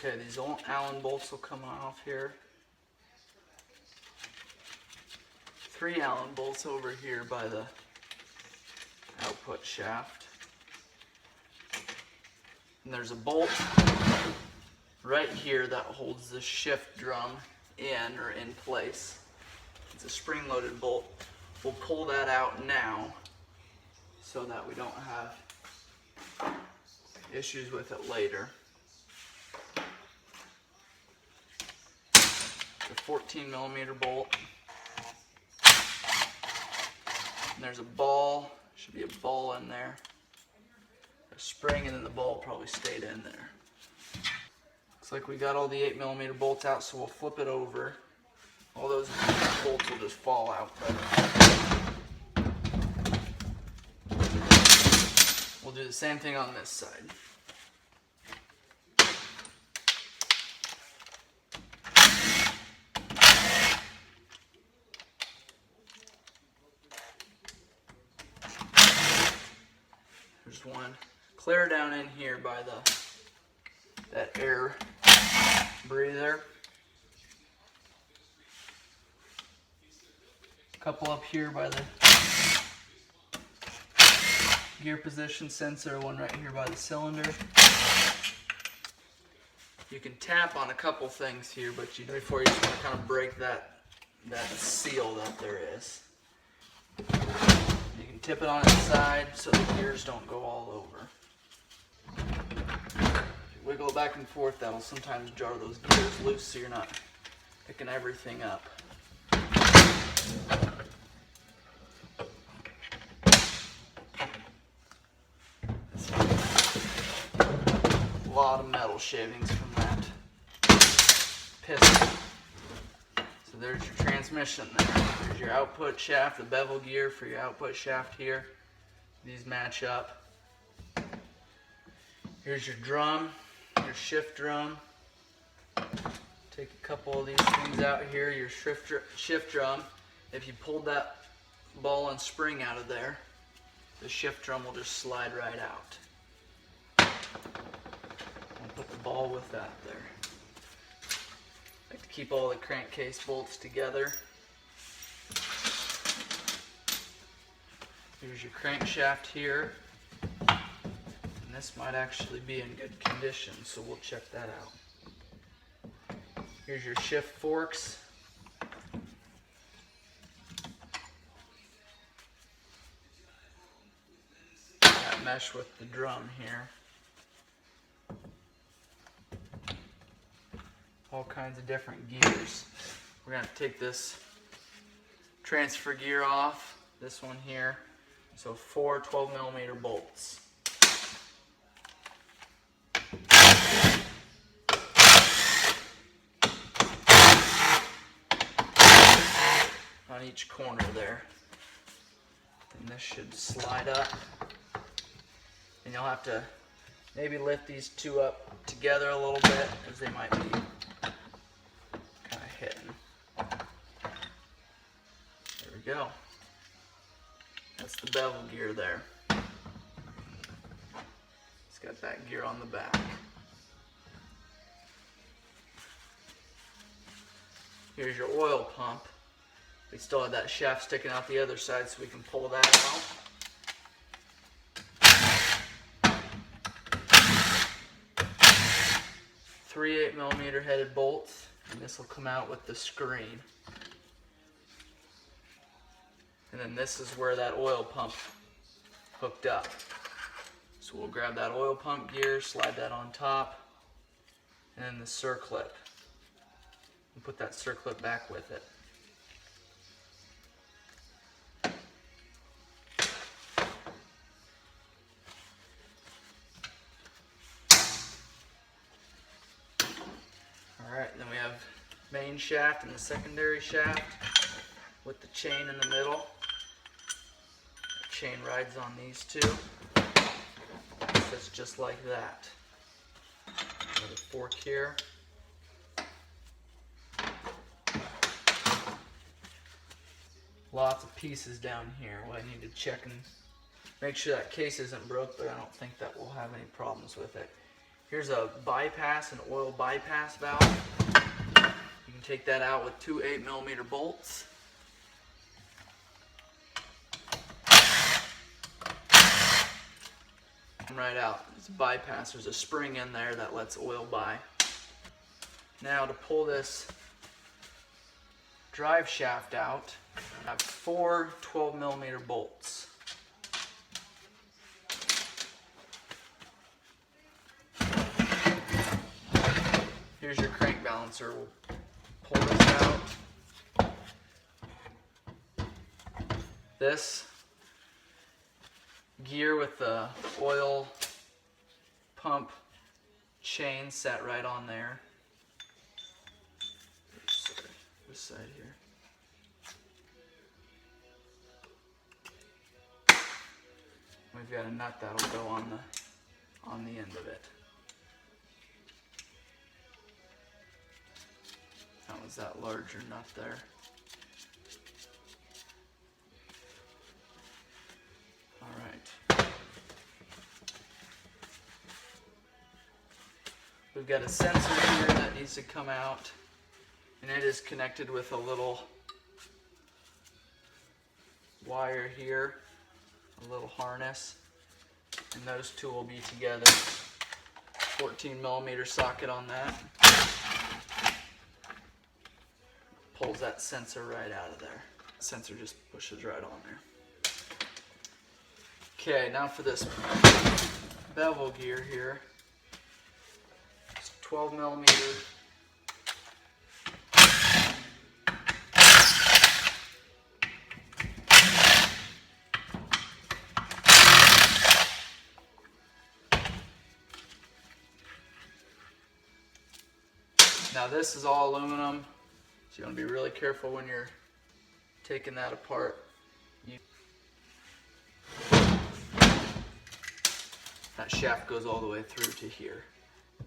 Okay, these Allen bolts will come off here. 3 Allen bolts over here by the output shaft. And there's a bolt right here that holds the shift drum in place. It's a spring-loaded bolt. We'll pull that out now so that we don't have issues with it later. The 14mm bolt. And there's a ball, should be a ball in there. A spring, and then the ball probably stayed in there. Looks like we got all the 8mm bolts out, so we'll flip it over. All those bolts will just fall out. We'll do the same thing on this side. There's one clear down in here by that air breather. A couple up here by the gear position sensor, one right here by the cylinder. You can tap on a couple things here, but before you just want to kind of break that seal that there is. You can tip it on its side so the gears don't go all over. If you wiggle it back and forth, that'll sometimes jar those gears loose so you're not picking everything up. A lot of metal shavings from that piston. So there's your transmission there. There's your output shaft, the bevel gear for your output shaft here. These match up. Here's your drum, your shift drum. Take a couple of these things out here, your shift drum. If you pulled that ball and spring out of there, the shift drum will just slide right out. I'll put the ball with that there. I like to keep all the crankcase bolts together. Here's your crankshaft here. And this might actually be in good condition, so we'll check that out. Here's your shift forks. That mesh with the drum here. All kinds of different gears. We're going to take this transfer gear off, this one here. So 4 12mm bolts. On each corner there. And this should slide up. And you'll have to maybe lift these two up together a little bit because they might be kind of hitting. There we go. That's the bevel gear there. It's got that gear on the back. Here's your oil pump. We still have that shaft sticking out the other side, so we can pull that out. 3 8mm headed bolts, and this will come out with the screen. And then this is where that oil pump hooked up. So we'll grab that oil pump gear, slide that on top, and then the circlip. And put that circlip back with it. Alright, then we have main shaft and the secondary shaft with the chain in the middle. The chain rides on these two. It's just like that. Another fork here. Lots of pieces down here. Well, I need to check and make sure that case isn't broke, but I don't think that we'll have any problems with it. Here's a bypass, an oil bypass valve. You can take that out with two 8mm bolts. Right out. It's a bypass. There's a spring in there that lets oil by. Now to pull this drive shaft out, I have four 12mm bolts. Here's your crank balancer. We'll pull this out. This gear with the oil pump chain set right on there. Sorry, this side here. We've got a nut that'll go on the end of it. That was that larger nut there. Alright. We've got a sensor here that needs to come out, and it is connected with a little wire here, a little harness, and those two will be together. 14mm socket on that. Pulls that sensor right out of there. Sensor just pushes right on there. Okay, now for this bevel gear here. It's 12mm. Now this is all aluminum, so you want to be really careful when you're taking that apart. That shaft goes all the way through to here.